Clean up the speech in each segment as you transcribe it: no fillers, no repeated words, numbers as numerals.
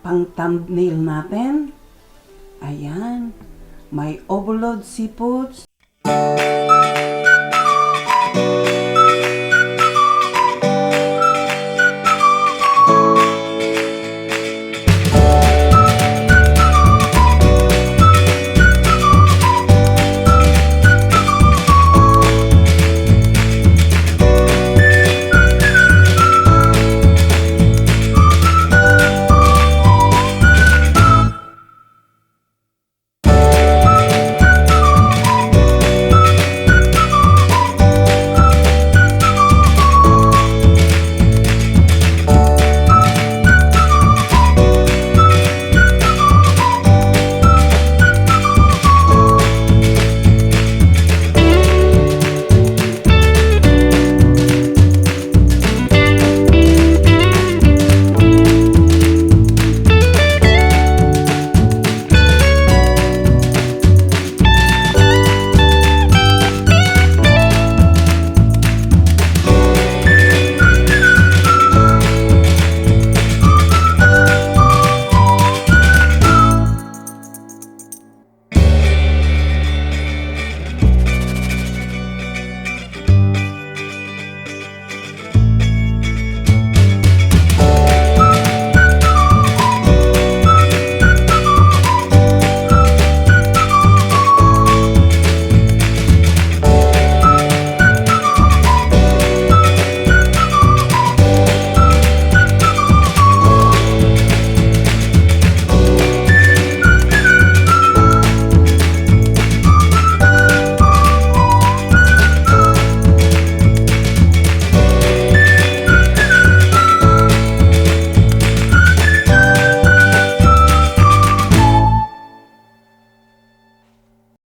pang thumbnail natin. Ayan. May overload seafoods.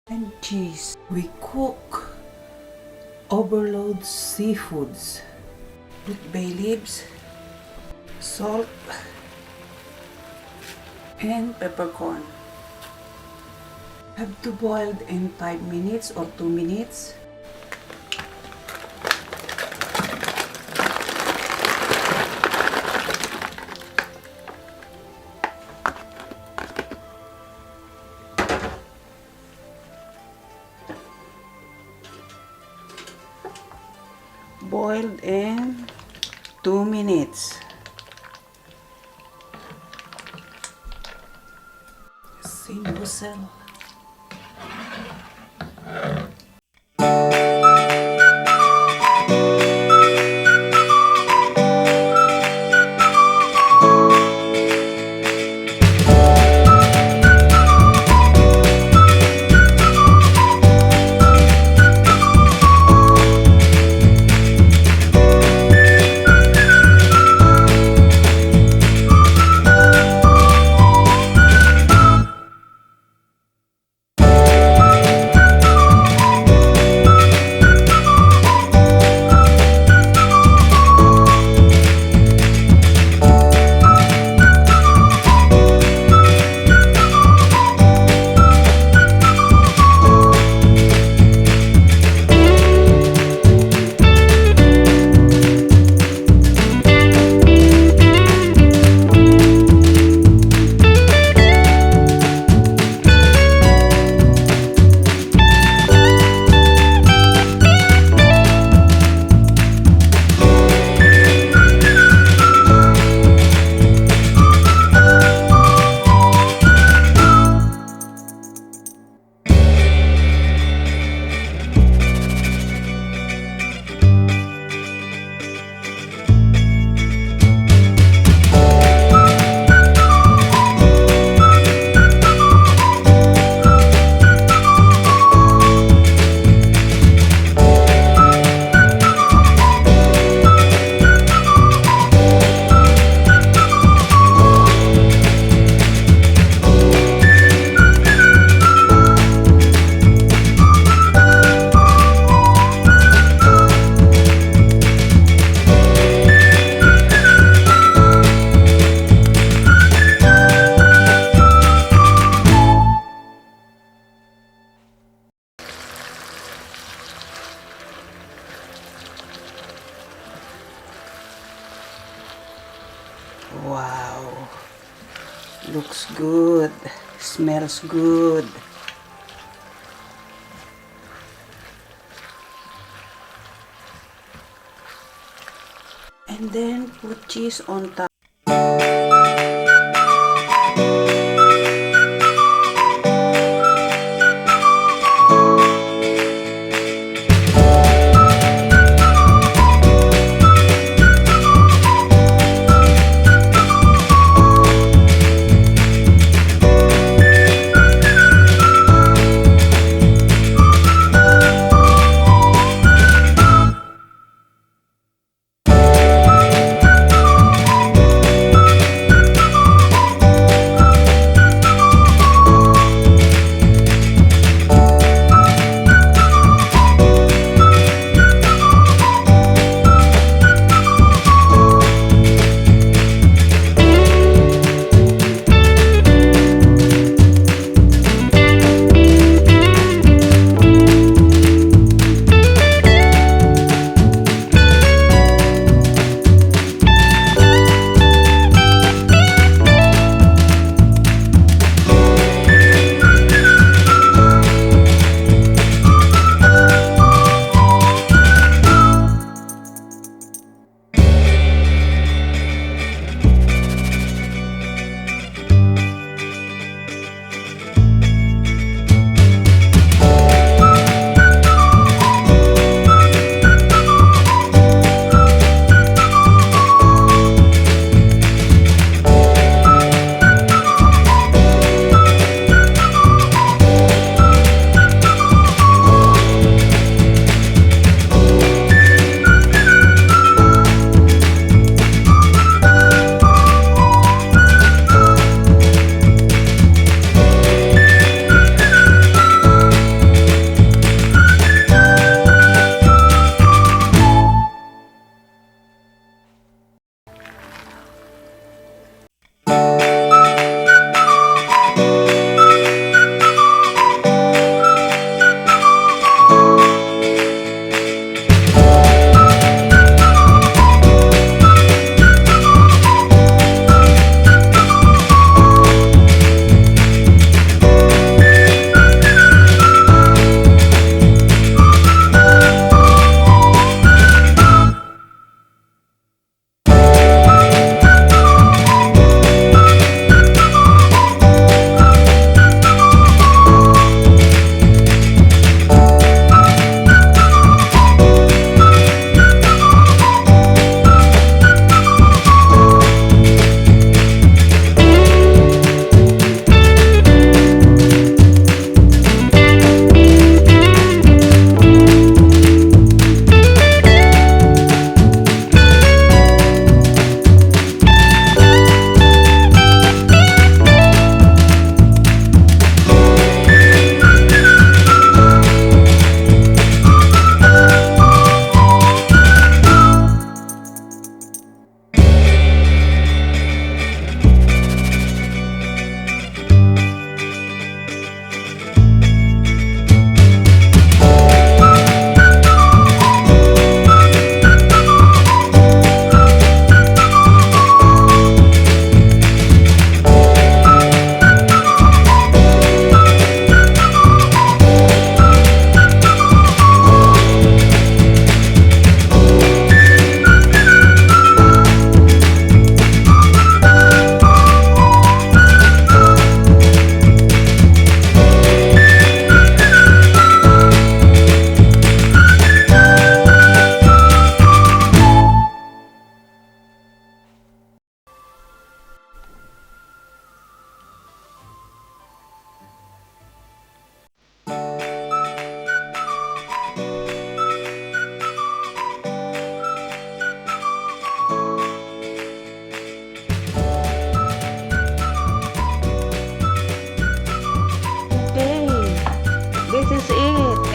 And cheese. We cook overload seafoods with bay leaves, salt, and peppercorn. Have to boil in 5 minutes or 2 minutes. Boiled in 2 minutes. Sinusel. Wow! Looks good. Smells good. And then put cheese on top.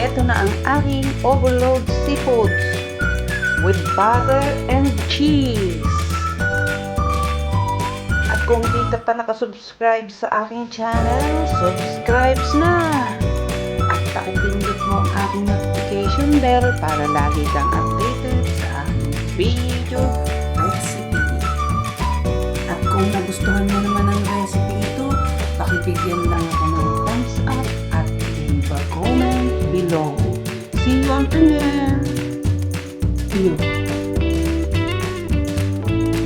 Ito na ang aking overload seafoods with butter and cheese. At kung di ka pa nakasubscribe sa aking channel, subscribe na! At pakipindot mo ang aking notification bell para lagi kang updated sa aking video recipe. At kung nagustuhan mo naman ang recipe bigyan lang ako ng thumbs up at leave a comment below. See you on premiere! You.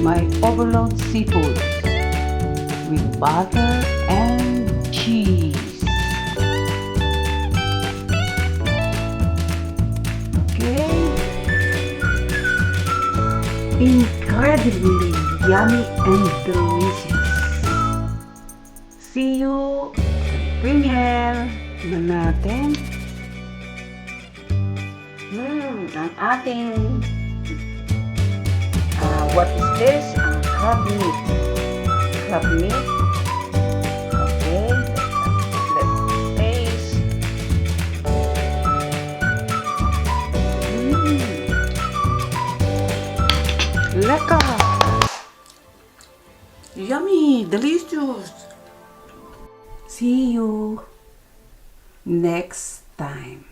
My overload seafood with butter and cheese. Okay. Incredibly yummy and delicious. See you premiere na natin. Ang ating what is this? Ang crab meat. Crab meat. Okay. Let's taste. Lekker! Yummy! Delicious! See you next time.